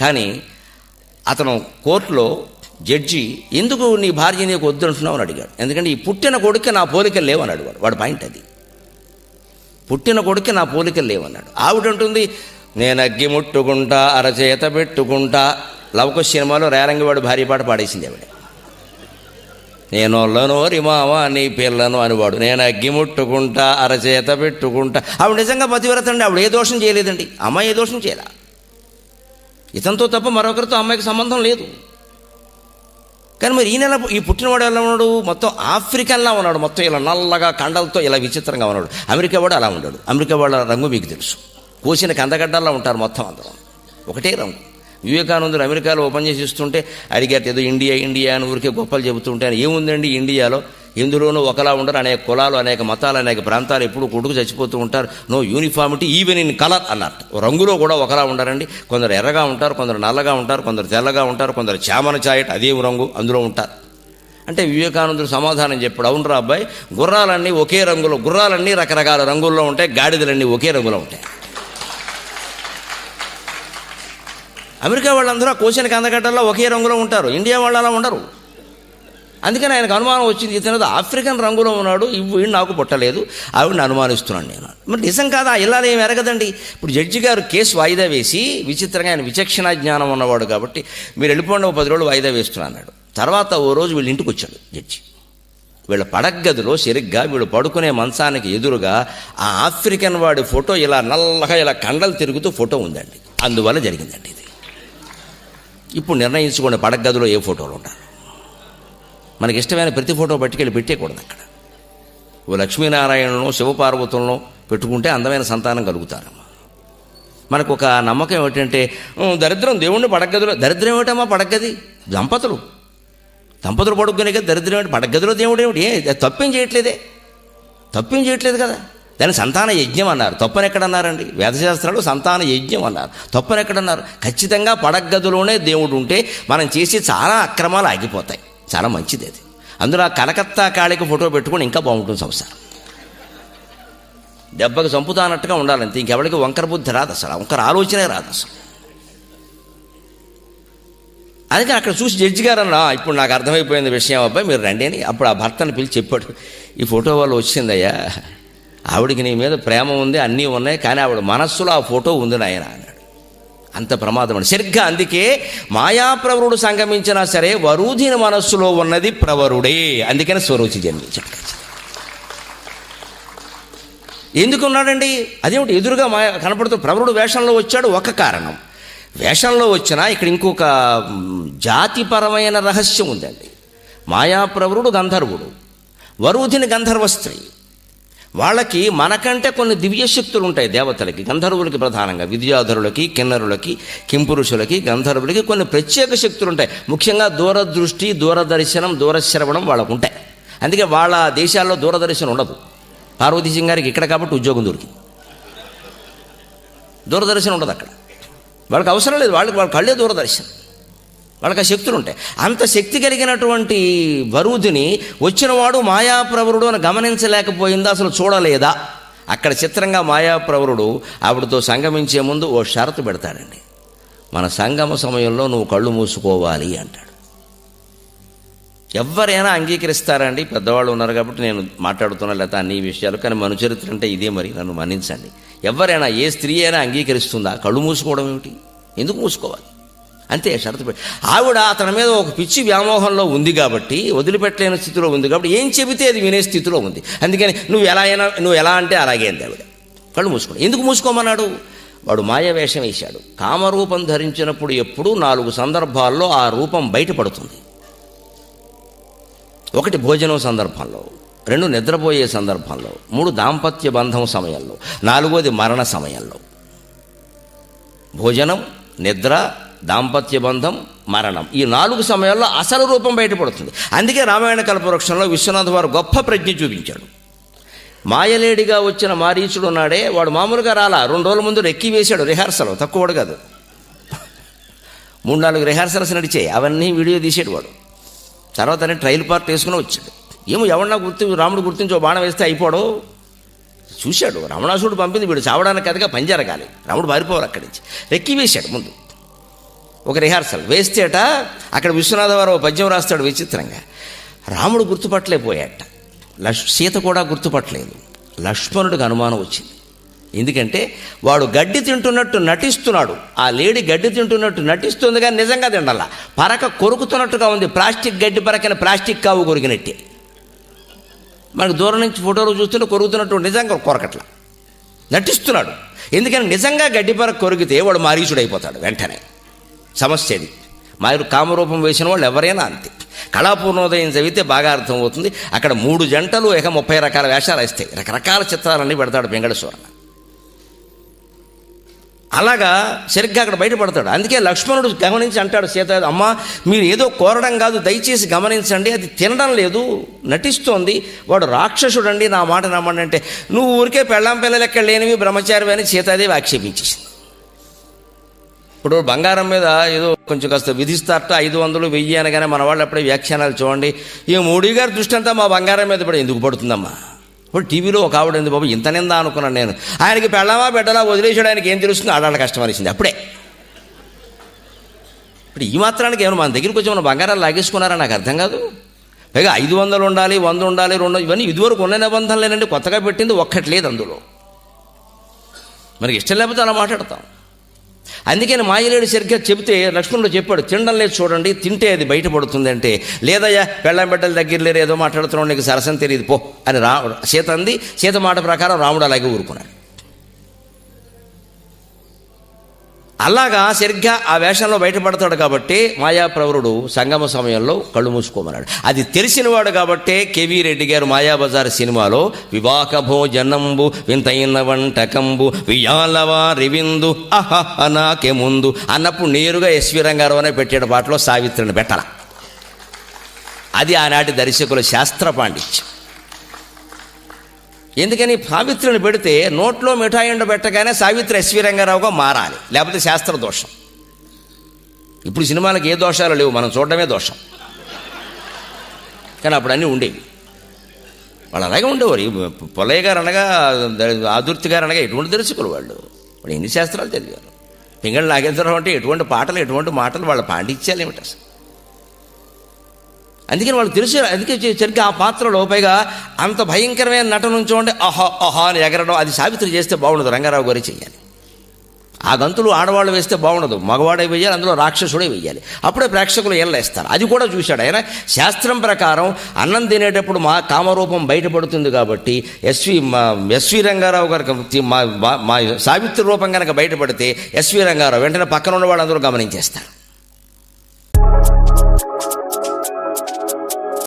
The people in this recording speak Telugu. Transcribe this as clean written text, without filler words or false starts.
కానీ అతను కోర్టులో జడ్జి ఎందుకు నీ భార్య నీకు వద్దు అంటున్నావు అని అడిగాడు. ఎందుకంటే ఈ పుట్టిన కొడుకు నా పోలికలు లేవు అని అడిగాడు. వాడు పాయింట్ అది, పుట్టిన కొడుకు నా పోలికలు లేవన్నాడు. ఆవిడంటుంది నేను అగ్గి ముట్టుకుంటా అరచేత పెట్టుకుంటా. లవకుశ సినిమాలో రేరంగివాడు భార్య పాట పాడేసింది ఆవిడ. నేను ఒళ్ళనోరి మామ నీ పిల్లను అనేవాడు నేను అగ్గి ముట్టుకుంటా అరచేత పెట్టుకుంటా. ఆవిడ నిజంగా పతివ్రత అండి. ఆవిడ ఏ దోషం చేయలేదండి. అమ్మాయి ఏ దోషం చేయలే. ఇతనితో తప్ప మరొకరితో అమ్మాయికి సంబంధం లేదు. కానీ మరి ఈ పుట్టినవాడు ఎలా ఉన్నాడు? మొత్తం ఆఫ్రికన్లా ఉన్నాడు. మొత్తం ఇలా నల్లగా కండలతో ఇలా విచిత్రంగా ఉన్నాడు. అమెరికా వాడు అలా ఉన్నాడు. అమెరికా వాళ్ళ రంగు మీకు తెలుసు. కోసిన కందగడ్డల్లా ఉంటారు మొత్తం అందరూ, ఒకటే రంగు. వివేకానందుడు అమెరికాలో ఓపెన్ చేసి ఇస్తుంటే అడిగారు, ఏదో ఇండియా ఇండియా అని ఊరికే గొప్పలు చెబుతుంటే ఏముందండి ఇండియాలో, ఎందులోనూ ఒకలా ఉండరు, అనేక కులాలు అనేక మతాలు అనేక ప్రాంతాలు ఎప్పుడు కొడుకు చచ్చిపోతూ ఉంటారు, no uniformity even in colour అన్నట్టు. రంగులో కూడా ఒకలా ఉండరండి. కొందరు ఎర్రగా ఉంటారు, కొందరు నల్లగా ఉంటారు, కొందరు తెల్లగా ఉంటారు, కొందరు చామన చాయట అదే రంగు అందులో ఉంటారు. అంటే వివేకానందుడు సమాధానం చెప్పాడు, అవునరా అబ్బాయి, గుర్రాలన్నీ ఒకే రంగులో, గుర్రాలన్నీ రకరకాల రంగుల్లో ఉంటాయి, గాడిదలన్నీ ఒకే రంగులో ఉంటాయి. అమెరికా వాళ్ళందరూ ఆ కోసిన కందగడ్డల్లో ఒకే రంగులో ఉంటారు, ఇండియా వాళ్ళు అలా ఉండరు. అందుకని ఆయనకు అనుమానం వచ్చింది, ఇతను ఆఫ్రికన్ రంగులో ఉన్నాడు, వీడు నాకు పుట్టలేదు, ఆవిడని అనుమానిస్తున్నాను నేను. మరి నిజం కాదా? ఇలానే ఏమి ఎరగదండి. ఇప్పుడు జడ్జి గారు కేసు వాయిదా వేసి, విచిత్రంగా ఆయన విచక్షణ జ్ఞానం ఉన్నవాడు కాబట్టి మీరు వెళ్ళిపోండి 10 రోజులు వాయిదా వేస్తున్నా అన్నాడు. తర్వాత ఓ రోజు వీళ్ళ ఇంటికి వచ్చాడు జడ్జి. వీళ్ళ పడగదిలో సరిగ్గా వీళ్ళు పడుకునే మంచానికి ఎదురుగా ఆ ఆఫ్రికన్ వాడి ఫోటో ఇలా నల్లగా ఇలా కండలు తిరుగుతూ ఫోటో ఉందండి. అందువల్ల జరిగిందండి ఇది. ఇప్పుడు నిర్ణయించుకోండి పడగదిలో ఏ ఫోటోలు ఉండాలి. మనకి ఇష్టమైన ప్రతి ఫోటో పట్టుకెళ్ళి పెట్టేయకూడదు అక్కడ. ఓ లక్ష్మీనారాయణను శివపార్వతులను పెట్టుకుంటే అందమైన సంతానం కలుగుతారు. మనకు ఒక నమ్మకం ఏమిటంటే దరిద్రం దేవుణ్ణి పడగదిలో, దరిద్రం ఏమిటమ్మా పడగది? దంపతులు పడుకునే కదా దరిద్రం ఏమిటి? పడగదిలో దేవుడు ఏమిటి? తప్పేం చేయట్లేదు కదా. దాన్ని సంతాన యజ్ఞం అన్నారు. తప్పని ఎక్కడన్నారండి? వేదశాస్త్రాలు సంతాన యజ్ఞం అన్నారు. తప్పని ఎక్కడన్నారు? ఖచ్చితంగా పడగదిలోనే దేవుడు ఉంటే మనం చేసి చాలా అక్రమాలు ఆగిపోతాయి. చాలా మంచిది అది. అందులో ఆ కలకత్తా కాళికి ఫోటో పెట్టుకుని ఇంకా బాగుంటుంది సంసారం. దెబ్బకి చంపుతానట్టుగా ఉండాలంతే. ఇంకెవరికి వంకర బుద్ధి రాదు, అసలు వంకర ఆలోచనే రాదు అసలు. అందుకని అక్కడ చూసి జడ్జి గారు అన్నా, ఇప్పుడు నాకు అర్థమైపోయింది విషయం అబ్బాయి, మీరు రండి అని. అప్పుడు ఆ భర్తను పిలిచి చెప్పాడు, ఈ ఫోటో వల్ల వచ్చిందయ్యా, ఆవిడికి నీ మీద ప్రేమ ఉంది, అన్నీ ఉన్నాయి, కానీ ఆవిడ మనస్సులో ఆ ఫోటో ఉంది నాయన అన్నాడు. అంత ప్రమాదం అండి. సరిగ్గా అందుకే మాయాప్రవరుడు సంగమించినా సరే వరూధిని మనస్సులో ఉన్నది ప్రవరుడే. అందుకని స్వరూచి జన్మించాడు. ఎందుకున్నాడండి? అదేమిటి ఎదురుగా మాయ కనపడుతూ ప్రవరుడు వేషంలో వచ్చాడు, ఒక కారణం. వేషంలో వచ్చినా ఇక్కడ ఇంకొక జాతిపరమైన రహస్యం ఉందండి. మాయాప్రవరుడు గంధర్వుడు, వరూధిని గంధర్వ స్త్రీ. వాళ్ళకి మనకంటే కొన్ని దివ్యశక్తులు ఉంటాయి దేవతలకి, గంధర్వులకి ప్రధానంగా, విద్యాధరులకి, కిన్నరులకి, కింపురుషులకి, గంధర్వులకి కొన్ని ప్రత్యేక శక్తులు ఉంటాయి. ముఖ్యంగా దూరదృష్టి, దూరదర్శనం, దూరశ్రవణం వాళ్ళకు ఉంటాయి. అందుకే వాళ్ళ దేశాల్లో దూరదర్శనం ఉండదు. పార్వతీ సింగ్ గారికి ఇక్కడ కాబట్టి ఉద్యోగం దొరికింది. దూరదర్శనం ఉండదు అక్కడ. వాళ్ళకి అవసరం లేదు, వాళ్ళ కళ్ళే దూరదర్శనం, వాళ్ళకి ఆ శక్తులు ఉంటాయి. అంత శక్తి కలిగినటువంటి వరూధిని వచ్చినవాడు మాయాప్రవరుడు అని గమనించలేకపోయిందా, అసలు చూడలేదా? అక్కడ చిత్రంగా మాయాప్రవరుడు ఆవిడతో సంగమించే ముందు ఓ షరతు పెడతాడండి. మన సంగమ సమయంలో నువ్వు కళ్ళు మూసుకోవాలి అంటాడు. ఎవరైనా అంగీకరిస్తారండి? పెద్దవాళ్ళు ఉన్నారు కాబట్టి నేను మాట్లాడుతున్నా, లేకపోతే అన్ని విషయాలు, కానీ మన చరిత్ర అంటే ఇదే, మరి నన్ను మన్నించండి. ఎవరైనా, ఏ స్త్రీ అయినా అంగీకరిస్తుందా? కళ్ళు మూసుకోవడం ఏమిటి? ఎందుకు మూసుకోవాలి? అంతే షరతు పెట్టి. ఆవిడ అతని మీద ఒక పిచ్చి వ్యామోహంలో ఉంది కాబట్టి, వదిలిపెట్టలేని స్థితిలో ఉంది కాబట్టి, ఏం చెబితే అది వినే స్థితిలో ఉంది. అందుకని నువ్వు ఎలా అంటే అలాగే అంది ఆవిడ. కళ్ళు మూసుకోండి. ఎందుకు మూసుకోమన్నాడు? వాడు మాయవేషం వేశాడు. కామరూపం ధరించినప్పుడు ఎప్పుడూ 4 సందర్భాల్లో ఆ రూపం బయటపడుతుంది. 1 భోజనం సందర్భంలో, 2 నిద్రపోయే సందర్భంలో, 3 దాంపత్య బంధం సమయంలో, 4వది మరణ సమయంలో. భోజనం, నిద్ర, దాంపత్య బంధం, మరణం, ఈ 4 సమయాల్లో అసలు రూపం బయటపడుతుంది. అందుకే రామాయణ కల్పవృక్షంలో విశ్వనాథ్ వారు గొప్ప ప్రజ్ఞ చూపించాడు. మాయలేడిగా వచ్చిన మారీచుడు ఉన్నాడే, వాడు మామూలుగా రాలా, 2 రోజుల ముందు రెక్కి వేశాడు. రిహార్సల్ తక్కువడు కాదు, 3-4 రిహార్సల్స్ నడిచాయి. అవన్నీ వీడియో తీసాడు వాడు. తర్వాత ట్రైల్ పార్ట్ వేసుకుని వచ్చాడు. ఏమో ఎవడన్నా రాముడు గుర్తించి బాణం వేస్తే అయిపోడు. చూశాడు, రావణాసుడు పంపింది వీడు చావడానికి కదగా, పని జరగాలి, రాముడు పారిపోవాలి అక్కడి నుంచి. రెక్కి వేశాడు ముందు. ఒక రిహార్సల్ వేస్తేట అక్కడ విశ్వనాథవారు పద్యం రాస్తాడు విచిత్రంగా. రాముడు గుర్తుపట్టలేకపోయాట, సీత కూడా గుర్తుపట్టలేదు. లక్ష్మణుడికి అనుమానం వచ్చింది. ఎందుకంటే వాడు గడ్డి తింటున్నట్టు నటిస్తున్నాడు, ఆ లేడీ గడ్డి తింటున్నట్టు నటిస్తుంది కానీ నిజంగా తిండాల. పరక కొరుకుతున్నట్టుగా ఉంది, ప్లాస్టిక్ గడ్డి పరకని ప్లాస్టిక్ కావు కొరికినట్టే. మనకు దూరం నుంచి ఫోటోలు చూస్తుంటే కొరుకుతున్నట్టు, నిజంగా కొరకట్లా, నటిస్తున్నాడు. ఎందుకని నిజంగా గడ్డి పరక కొరికితే వాడు మారీచుడైపోతాడు వెంటనే. సమస్య అది. మారు కామరూపం వేసిన వాళ్ళు ఎవరైనా అంతే. కళాపూర్ణోదయం చదివితే బాగా అర్థమవుతుంది. అక్కడ 3 జంటలు 30 రకాల వేషాలు వేస్తాయి, రకరకాల చిత్రాలన్నీ పెడతాడు వెంకటేశ్వర. అలాగా సరిగ్గా అక్కడ బయటపడతాడు. అందుకే లక్ష్మణుడు గమనించి అంటాడు సీత, అమ్మ మీరు ఏదో కోరడం కాదు, దయచేసి గమనించండి, అది తినడం లేదు, నటిస్తోంది, వాడు రాక్షసుడండి, నా మాట నమ్మండి అంటే, నువ్వు ఊరికే పెళ్ళాం పిల్లలు ఎక్కడ లేనివి బ్రహ్మచారి అని సీతాదేవి ఆక్షేపించేసింది. ఇప్పుడు బంగారం మీద ఏదో కొంచెం కాస్త విధిస్తారట, 500, 1000 అనగానే మన వాళ్ళు అప్పుడే వ్యాఖ్యానాలు చూడండి. ఈ మోడీ గారి దృష్టి అంతా మా బంగారం మీద పడి ఎందుకు పడుతుందమ్మా? ఇప్పుడు టీవీలో ఒక ఆవిడ ఉంది, బాబు ఇంత నిందా అనుకున్నాను నేను, ఆయనకి పెళ్ళామా బిడ్డలా వదిలేసాడు, ఆయనకి ఏం తెలుస్తుంది, ఆడాళ్ళ కష్టం అనిసింది అప్పుడే. ఇప్పుడు ఈ మాత్రానికి ఏమైనా మన దగ్గరికి వచ్చి మన బంగారాలు లాగేసుకున్నారా నాకు అర్థం కాదు. పైగా 500 ఉండాలి, 100 ఉండాలి, 200, ఇవన్నీ ఇదివరకు ఉన్న నిబంధనలేనండి, కొత్తగా పెట్టింది ఒక్కటి లేదు అందులో. మనకి ఇష్టం లేకపోతే అలా మాట్లాడతాం. అందుకని మాయలేడు సరిగ్గా చెబితే లక్ష్మణుడు చెప్పాడు, తినడం లేదు చూడండి, తింటే అది బయటపడుతుంది అంటే, లేదయ్యా పెళ్ళాం బిడ్డల దగ్గర లేరు, ఏదో మాట్లాడుతున్నాడు, నీకు సరసం తెలియదు పో అని సీత అంది. సీత మాట ప్రకారం రాముడు అలాగే ఊరుకున్నాడు. అలాగా సరిగ్గా ఆ వేషంలో బయటపడతాడు కాబట్టి మాయాప్రవరుడు సంగమ సమయంలో కళ్ళు మూసుకోమన్నాడు. అది తెలిసినవాడు కాబట్టే కేవీ రెడ్డి గారు మాయాబజార్ సినిమాలో వివాహ భోజనంబు వింతైన వంటకంబు వియాలవా రివిందు అహనాకే ముందు అన్నప్పుడు నేరుగా ఎస్వి రంగారావు అనే పెట్టాడు పాటలో సావిత్రిని పెట్టాల. అది ఆనాటి దర్శకుల శాస్త్ర పాండిత్యం. ఎందుకని సావిత్రిని పెడితే నోట్లో మిఠాయి పెట్టగానే సావిత్రి ఎస్వి రంగారావుగా మారాలి, లేకపోతే శాస్త్ర దోషం. ఇప్పుడు సినిమాలకు ఏ దోషాలు లేవు, మనం చూడడమే దోషం. కానీ అప్పుడు అన్నీ ఉండేవి. వాళ్ళు అలాగే ఉండేవారు. పొల్లయ్య గారు అనగా, ఆదుర్తి గారు అనగా ఎటువంటి దర్శకులు వాళ్ళు ఎన్ని శాస్త్రాలు చదివారు. పింగళి నాగేంద్రరావు అంటే ఎటువంటి పాటలు, ఎటువంటి మాటలు, వాళ్ళ పాండిత్యాలు ఏమిటి అసలు. అందుకని వాళ్ళకి తెలుసు. అందుకే సరిగ్గా ఆ పాత్రలో పైగా అంత భయంకరమైన నటన చూడండి, అహా అహా అని ఎగరడం, అది సావిత్రి చేస్తే బాగుండదు, రంగారావు గారే చెయ్యాలి. ఆ గంతులు ఆడవాళ్ళు వేస్తే బాగుండదు, మగవాడే వేయాలి, అందులో రాక్షసుడే వేయాలి, అప్పుడే ప్రేక్షకులు ఏళ్ళేస్తారు. అది కూడా చూశాడు ఆయన. శాస్త్రం ప్రకారం అన్నం తినేటప్పుడు మా కామరూపం బయటపడుతుంది కాబట్టి ఎస్వి రంగారావు గారికి మా సావిత్రి రూపం కనుక బయటపడితే ఎస్వి రంగారావు వెంటనే పక్కన ఉన్న వాళ్ళు అందరూ గమనించేస్తారు.